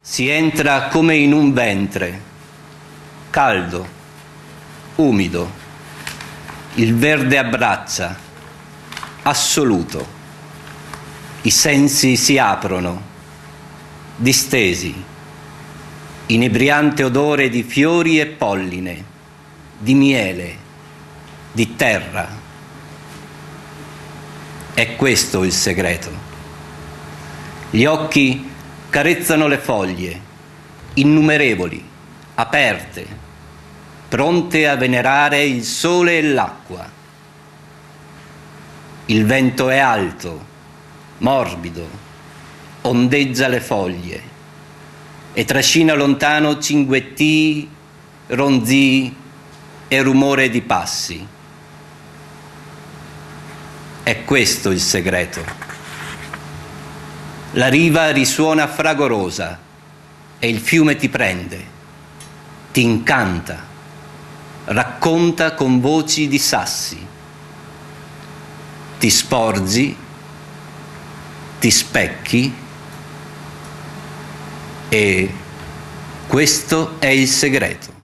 Si entra come in un ventre, caldo, umido, il verde abbraccia, assoluto. I sensi si aprono, distesi, inebriante odore di fiori e polline, di miele, di terra. È questo il segreto. Gli occhi carezzano le foglie, innumerevoli, aperte, pronte a venerare il sole e l'acqua. Il vento è alto, morbido, ondeggia le foglie e trascina lontano cinguettii, ronzii e rumore di passi. È questo il segreto. La riva risuona fragorosa e il fiume ti prende, ti incanta, racconta con voci di sassi. Ti sporgi, ti specchi e questo è il segreto.